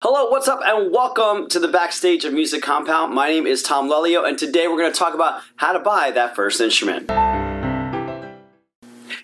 Hello, what's up, and welcome to the backstage of Music Compound. My name is Tom Lelio, and today we're going to talk about how to buy that first instrument.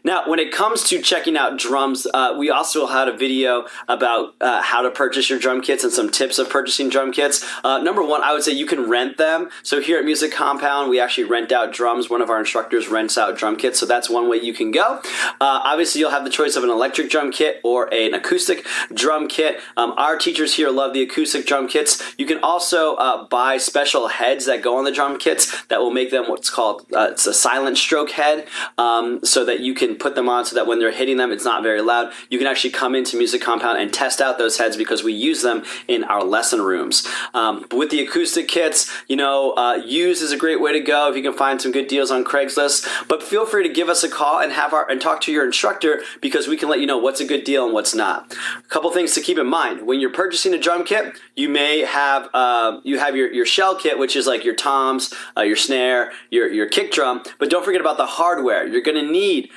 Now, when it comes to checking out drums, we also had a video about how to purchase your drum kits and some tips of purchasing drum kits. Number one, I would say you can rent them. So here at Music Compound, we actually rent out drums. One of our instructors rents out drum kits, so that's one way you can go. Obviously, you'll have the choice of an electric drum kit or an acoustic drum kit. Our teachers here love the acoustic drum kits. You can also buy special heads that go on the drum kits that will make them what's called it's a silent stroke head, so that you can put them on so that when they're hitting them, it's not very loud. You can actually come into Music Compound and test out those heads because we use them in our lesson rooms. With the acoustic kits, used is a great way to go if you can find some good deals on Craigslist. But feel free to give us a call and talk to your instructor because we can let you know what's a good deal and what's not. A couple things to keep in mind when you're purchasing a drum kit. You may have your shell kit, which is like your toms, your snare, your kick drum. But don't forget about the hardware. You're going to need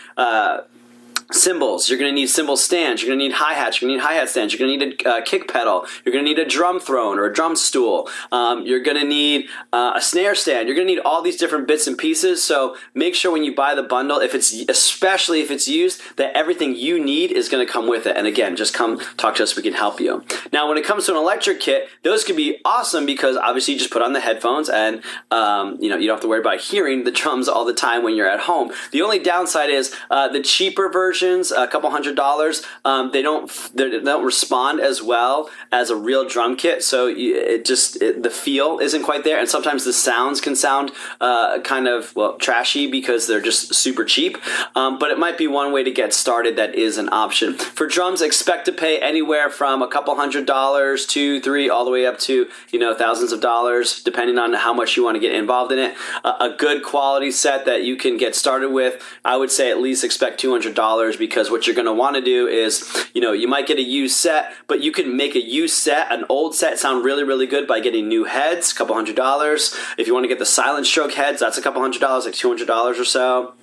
cymbals, you're going to need cymbal stands, you're going to need hi-hats, you're going to need hi-hat stands, you're going to need a kick pedal, you're going to need a drum throne or a drum stool, you're going to need a snare stand, you're going to need all these different bits and pieces. So make sure when you buy the bundle, especially if it's used, that everything you need is going to come with it. And again, just come talk to us, we can help you. Now when it comes to an electric kit, those could be awesome because obviously you just put on the headphones and you don't have to worry about hearing the drums all the time when you're at home. The only downside is the cheaper versions, a couple $100s, they don't respond as well as a real drum kit, so the feel isn't quite there, and sometimes the sounds can sound kind of trashy because they're just super cheap. But it might be one way to get started that is an option. For drums, expect to pay anywhere from a couple $100, $2, $3, all the way up to thousands of dollars, depending on how much you want to get involved in it. A good quality set that you can get started with, I would say at least expect $200. Because what you're going to want to do is, you might get a used set, but you can make a used set, an old set, sound really, really good by getting new heads, a couple $100. If you want to get the silent stroke heads, that's a couple $100, like $200 or so.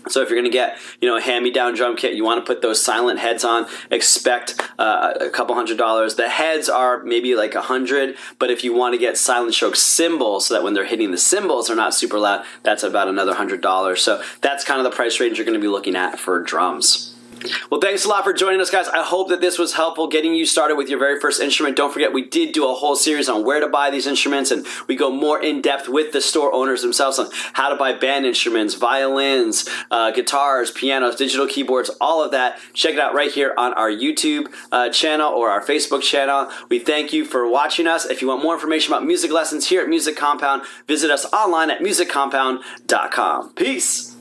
So if you're going to get, a hand-me-down drum kit, you want to put those silent heads on, expect a couple $100. The heads are maybe like $100, but if you want to get silent stroke cymbals so that when they're hitting the cymbals, they're not super loud, that's about another $100. So that's kind of the price range you're going to be looking at for drums. Well, thanks a lot for joining us, guys. I hope that this was helpful getting you started with your very first instrument. Don't forget, we did do a whole series on where to buy these instruments, and we go more in depth with the store owners themselves on how to buy band instruments, violins, guitars, pianos, digital keyboards, all of that. Check it out right here on our YouTube channel or our Facebook channel. We thank you for watching us. If you want more information about music lessons here at Music Compound, visit us online at musiccompound.com. Peace!